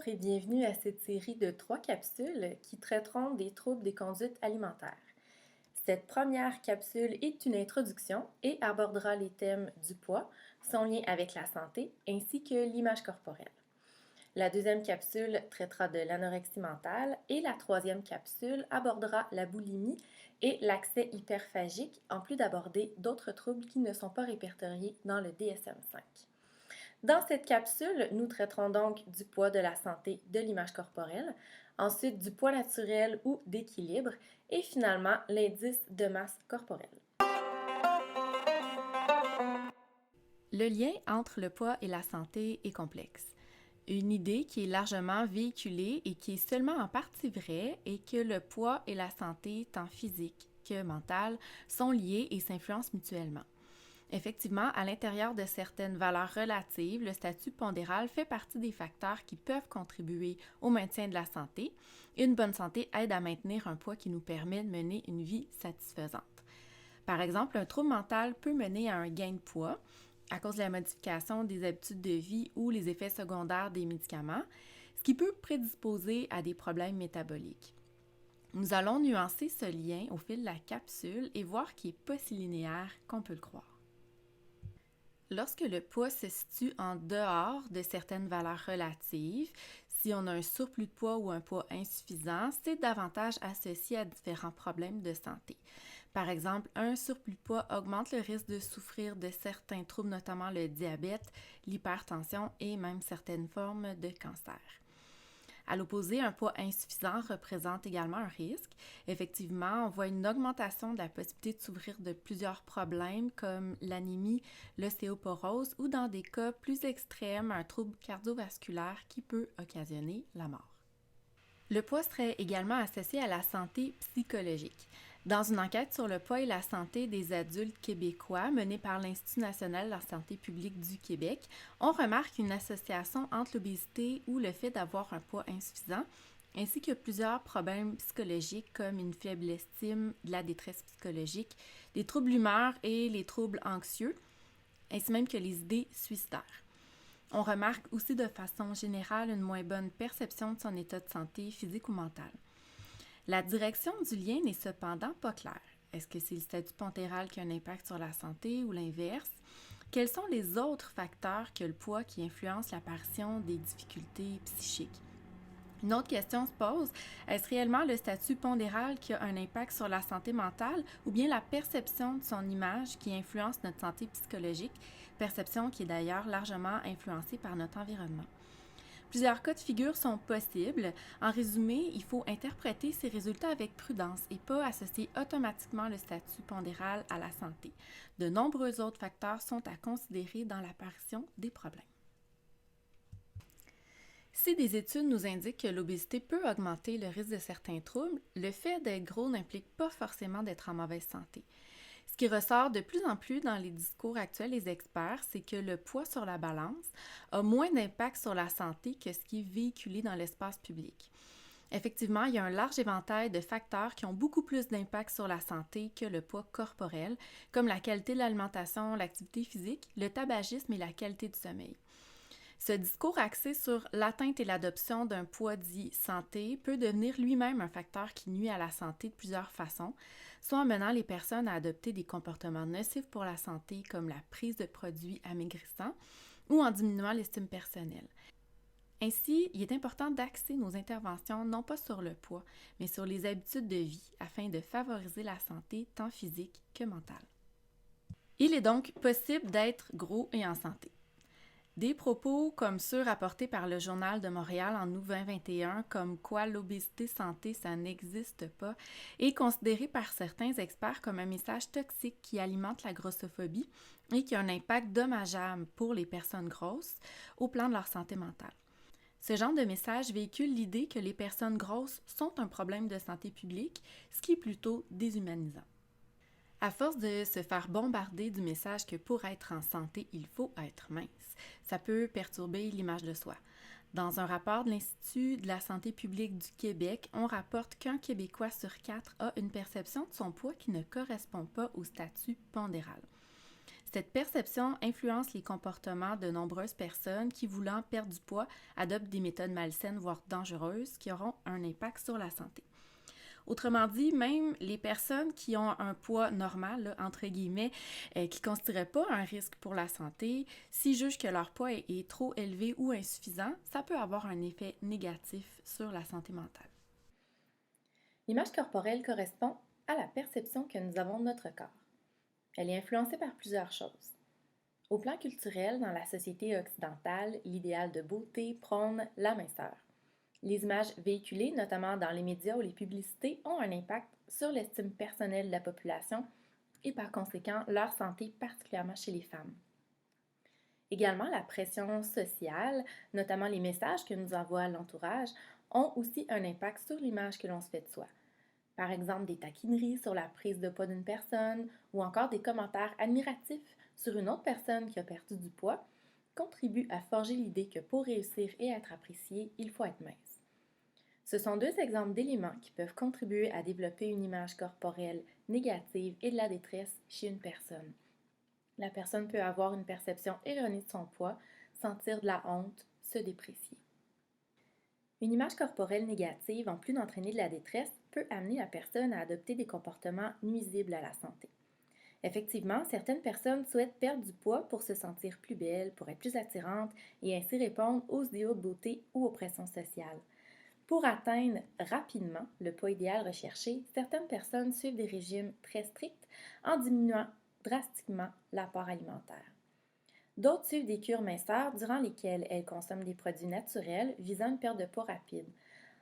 et bienvenue à cette série de 3 capsules qui traiteront des troubles des conduites alimentaires. Cette première capsule est une introduction et abordera les thèmes du poids, son lien avec la santé ainsi que l'image corporelle. La deuxième capsule traitera de l'anorexie mentale et la troisième capsule abordera la boulimie et l'accès hyperphagique en plus d'aborder d'autres troubles qui ne sont pas répertoriés dans le DSM-5. Dans cette capsule, nous traiterons donc du poids, de la santé, de l'image corporelle, ensuite du poids naturel ou d'équilibre et finalement l'indice de masse corporelle. Le lien entre le poids et la santé est complexe. Une idée qui est largement véhiculée et qui est seulement en partie vraie est que le poids et la santé, tant physique que mentale, sont liés et s'influencent mutuellement. Effectivement, à l'intérieur de certaines valeurs relatives, le statut pondéral fait partie des facteurs qui peuvent contribuer au maintien de la santé. Une bonne santé aide à maintenir un poids qui nous permet de mener une vie satisfaisante. Par exemple, un trouble mental peut mener à un gain de poids à cause de la modification des habitudes de vie ou les effets secondaires des médicaments, ce qui peut prédisposer à des problèmes métaboliques. Nous allons nuancer ce lien au fil de la capsule et voir qu'il n'est pas si linéaire qu'on peut le croire. Lorsque le poids se situe en dehors de certaines valeurs relatives, si on a un surplus de poids ou un poids insuffisant, c'est davantage associé à différents problèmes de santé. Par exemple, un surplus de poids augmente le risque de souffrir de certains troubles, notamment le diabète, l'hypertension et même certaines formes de cancer. À l'opposé, un poids insuffisant représente également un risque. Effectivement, on voit une augmentation de la possibilité de souffrir de plusieurs problèmes comme l'anémie, l'ostéoporose ou dans des cas plus extrêmes, un trouble cardiovasculaire qui peut occasionner la mort. Le poids serait également associé à la santé psychologique. Dans une enquête sur le poids et la santé des adultes québécois menée par l'Institut national de la santé publique du Québec, on remarque une association entre l'obésité ou le fait d'avoir un poids insuffisant, ainsi que plusieurs problèmes psychologiques comme une faible estime, de la détresse psychologique, des troubles d'humeur et les troubles anxieux, ainsi même que les idées suicidaires. On remarque aussi de façon générale une moins bonne perception de son état de santé physique ou mental. La direction du lien n'est cependant pas claire. Est-ce que c'est le statut pondéral qui a un impact sur la santé ou l'inverse? Quels sont les autres facteurs que le poids qui influencent l'apparition des difficultés psychiques? Une autre question se pose, est-ce réellement le statut pondéral qui a un impact sur la santé mentale ou bien la perception de son image qui influence notre santé psychologique, perception qui est d'ailleurs largement influencée par notre environnement? Plusieurs cas de figure sont possibles. En résumé, il faut interpréter ces résultats avec prudence et pas associer automatiquement le statut pondéral à la santé. De nombreux autres facteurs sont à considérer dans l'apparition des problèmes. Si des études nous indiquent que l'obésité peut augmenter le risque de certains troubles, le fait d'être gros n'implique pas forcément d'être en mauvaise santé. Ce qui ressort de plus en plus dans les discours actuels des experts, c'est que le poids sur la balance a moins d'impact sur la santé que ce qui est véhiculé dans l'espace public. Effectivement, il y a un large éventail de facteurs qui ont beaucoup plus d'impact sur la santé que le poids corporel, comme la qualité de l'alimentation, l'activité physique, le tabagisme et la qualité du sommeil. Ce discours axé sur l'atteinte et l'adoption d'un poids dit santé peut devenir lui-même un facteur qui nuit à la santé de plusieurs façons, soit en menant les personnes à adopter des comportements nocifs pour la santé comme la prise de produits amaigrissants ou en diminuant l'estime personnelle. Ainsi, il est important d'axer nos interventions non pas sur le poids, mais sur les habitudes de vie afin de favoriser la santé tant physique que mentale. Il est donc possible d'être gros et en santé. Des propos comme ceux rapportés par le Journal de Montréal en août 2021, comme quoi l'obésité santé, ça n'existe pas, est considéré par certains experts comme un message toxique qui alimente la grossophobie et qui a un impact dommageable pour les personnes grosses au plan de leur santé mentale. Ce genre de message véhicule l'idée que les personnes grosses sont un problème de santé publique, ce qui est plutôt déshumanisant. À force de se faire bombarder du message que pour être en santé, il faut être mince, ça peut perturber l'image de soi. Dans un rapport de l'Institut de la santé publique du Québec, on rapporte qu'un Québécois sur 4 a une perception de son poids qui ne correspond pas au statut pondéral. Cette perception influence les comportements de nombreuses personnes qui, voulant perdre du poids, adoptent des méthodes malsaines, voire dangereuses, qui auront un impact sur la santé. Autrement dit, même les personnes qui ont un poids normal, là, entre guillemets, qui ne constitueraient pas un risque pour la santé, s'ils jugent que leur poids est trop élevé ou insuffisant, ça peut avoir un effet négatif sur la santé mentale. L'image corporelle correspond à la perception que nous avons de notre corps. Elle est influencée par plusieurs choses. Au plan culturel, dans la société occidentale, l'idéal de beauté prône la minceur. Les images véhiculées, notamment dans les médias ou les publicités, ont un impact sur l'estime personnelle de la population et par conséquent leur santé, particulièrement chez les femmes. Également, la pression sociale, notamment les messages que nous envoie l'entourage, ont aussi un impact sur l'image que l'on se fait de soi. Par exemple, des taquineries sur la prise de poids d'une personne ou encore des commentaires admiratifs sur une autre personne qui a perdu du poids contribuent à forger l'idée que pour réussir et être apprécié, il faut être mince. Ce sont deux exemples d'éléments qui peuvent contribuer à développer une image corporelle négative et de la détresse chez une personne. La personne peut avoir une perception erronée de son poids, sentir de la honte, se déprécier. Une image corporelle négative, en plus d'entraîner de la détresse, peut amener la personne à adopter des comportements nuisibles à la santé. Effectivement, certaines personnes souhaitent perdre du poids pour se sentir plus belle, pour être plus attirante et ainsi répondre aux idéaux de beauté ou aux pressions sociales. Pour atteindre rapidement le poids idéal recherché, certaines personnes suivent des régimes très stricts en diminuant drastiquement l'apport alimentaire. D'autres suivent des cures minceurs durant lesquelles elles consomment des produits naturels visant une perte de poids rapide.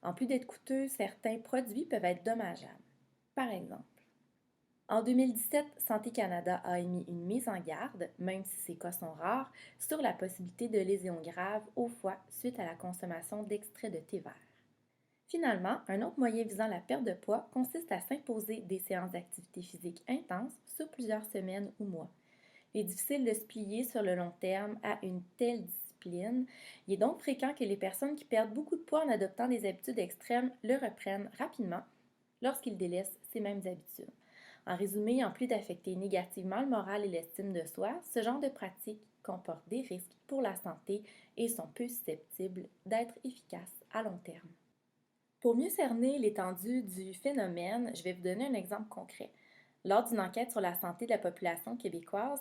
En plus d'être coûteux, certains produits peuvent être dommageables. Par exemple, en 2017, Santé Canada a émis une mise en garde, même si ces cas sont rares, sur la possibilité de lésions graves au foie suite à la consommation d'extraits de thé vert. Finalement, un autre moyen visant la perte de poids consiste à s'imposer des séances d'activité physique intenses sur plusieurs semaines ou mois. Il est difficile de se plier sur le long terme à une telle discipline. Il est donc fréquent que les personnes qui perdent beaucoup de poids en adoptant des habitudes extrêmes le reprennent rapidement lorsqu'ils délaissent ces mêmes habitudes. En résumé, en plus d'affecter négativement le moral et l'estime de soi, ce genre de pratiques comporte des risques pour la santé et sont peu susceptibles d'être efficaces à long terme. Pour mieux cerner l'étendue du phénomène, je vais vous donner un exemple concret. Lors d'une enquête sur la santé de la population québécoise,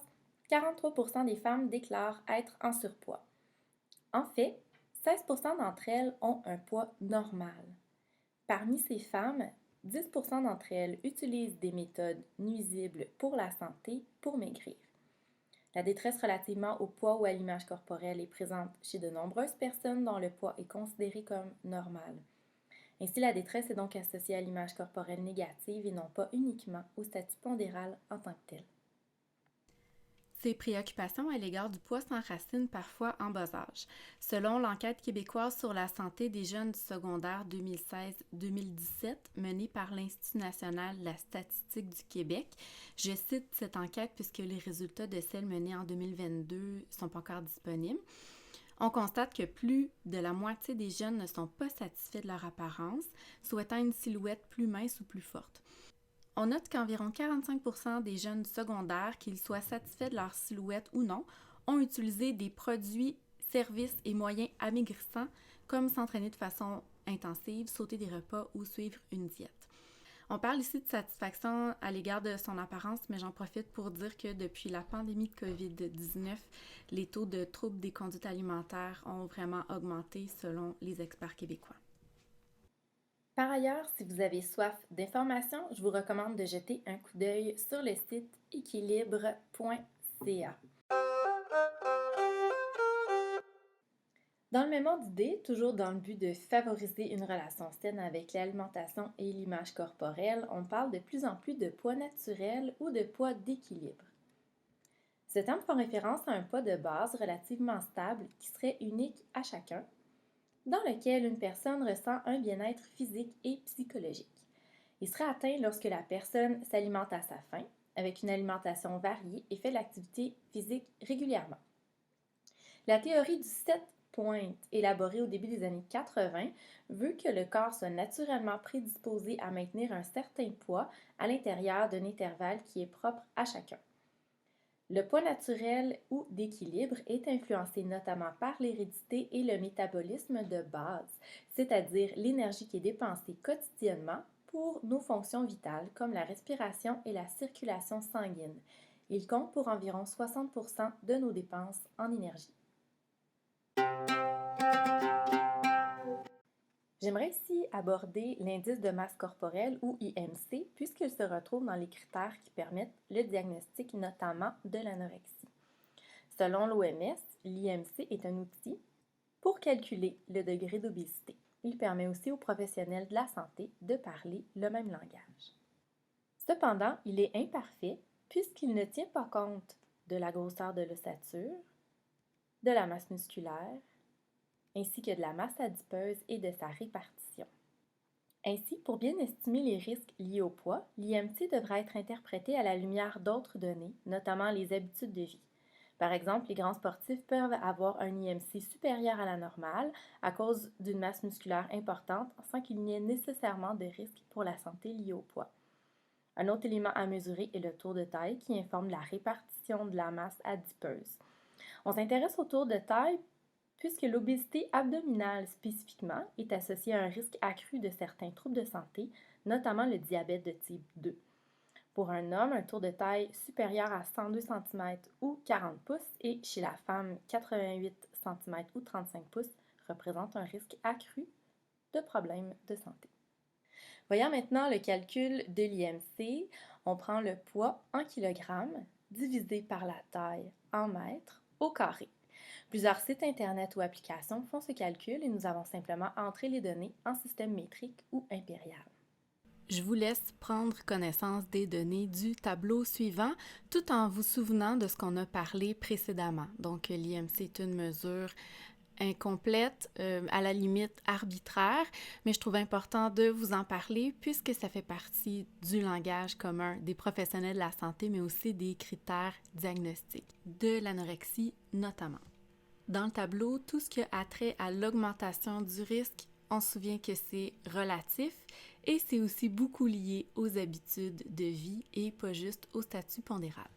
43% des femmes déclarent être en surpoids. En fait, 16% d'entre elles ont un poids normal. Parmi ces femmes, 10% d'entre elles utilisent des méthodes nuisibles pour la santé pour maigrir. La détresse relativement au poids ou à l'image corporelle est présente chez de nombreuses personnes dont le poids est considéré comme normal. Ainsi, la détresse est donc associée à l'image corporelle négative et non pas uniquement au statut pondéral en tant que tel. Ces préoccupations à l'égard du poids s'enracinent parfois en bas âge. Selon l'enquête québécoise sur la santé des jeunes du secondaire 2016-2017 menée par l'Institut national de la statistique du Québec, je cite cette enquête puisque les résultats de celle menée en 2022 ne sont pas encore disponibles. On constate que plus de la moitié des jeunes ne sont pas satisfaits de leur apparence, souhaitant une silhouette plus mince ou plus forte. On note qu'environ 45% des jeunes du secondaire, qu'ils soient satisfaits de leur silhouette ou non, ont utilisé des produits, services et moyens amaigrissants comme s'entraîner de façon intensive, sauter des repas ou suivre une diète. On parle ici de satisfaction à l'égard de son apparence, mais j'en profite pour dire que depuis la pandémie de COVID-19, les taux de troubles des conduites alimentaires ont vraiment augmenté selon les experts québécois. Par ailleurs, si vous avez soif d'informations, je vous recommande de jeter un coup d'œil sur le site équilibre.ca. Dans le même ordre d'idée, toujours dans le but de favoriser une relation saine avec l'alimentation et l'image corporelle, on parle de plus en plus de poids naturel ou de poids d'équilibre. Ce terme fait référence à un poids de base relativement stable qui serait unique à chacun, dans lequel une personne ressent un bien-être physique et psychologique. Il serait atteint lorsque la personne s'alimente à sa faim, avec une alimentation variée et fait l'activité physique régulièrement. La théorie du 7 pointe, élaborée au début des années 80, veut que le corps soit naturellement prédisposé à maintenir un certain poids à l'intérieur d'un intervalle qui est propre à chacun. Le poids naturel ou d'équilibre est influencé notamment par l'hérédité et le métabolisme de base, c'est-à-dire l'énergie qui est dépensée quotidiennement pour nos fonctions vitales comme la respiration et la circulation sanguine. Il compte pour environ 60% de nos dépenses en énergie. J'aimerais ici aborder l'indice de masse corporelle ou IMC puisqu'il se retrouve dans les critères qui permettent le diagnostic notamment de l'anorexie. Selon l'OMS, l'IMC est un outil pour calculer le degré d'obésité. Il permet aussi aux professionnels de la santé de parler le même langage. Cependant, il est imparfait puisqu'il ne tient pas compte de la grosseur de l'ossature, de la masse musculaire, ainsi que de la masse adipeuse et de sa répartition. Ainsi, pour bien estimer les risques liés au poids, l'IMC devra être interprété à la lumière d'autres données, notamment les habitudes de vie. Par exemple, les grands sportifs peuvent avoir un IMC supérieur à la normale à cause d'une masse musculaire importante sans qu'il n'y ait nécessairement de risque pour la santé liée au poids. Un autre élément à mesurer est le tour de taille qui informe la répartition de la masse adipeuse. On s'intéresse au tour de taille puisque l'obésité abdominale spécifiquement est associée à un risque accru de certains troubles de santé, notamment le diabète de type 2. Pour un homme, un tour de taille supérieur à 102 cm ou 40 pouces et chez la femme 88 cm ou 35 pouces représente un risque accru de problèmes de santé. Voyons maintenant le calcul de l'IMC. On prend le poids en kilogrammes divisé par la taille en mètres au carré. Plusieurs sites Internet ou applications font ce calcul et nous avons simplement entré les données en système métrique ou impérial. Je vous laisse prendre connaissance des données du tableau suivant tout en vous souvenant de ce qu'on a parlé précédemment. Donc, l'IMC est une mesure incomplète, à la limite arbitraire, mais je trouve important de vous en parler puisque ça fait partie du langage commun des professionnels de la santé, mais aussi des critères diagnostiques, de l'anorexie notamment. Dans le tableau, tout ce qui a trait à l'augmentation du risque, on se souvient que c'est relatif et c'est aussi beaucoup lié aux habitudes de vie et pas juste au statut pondéral.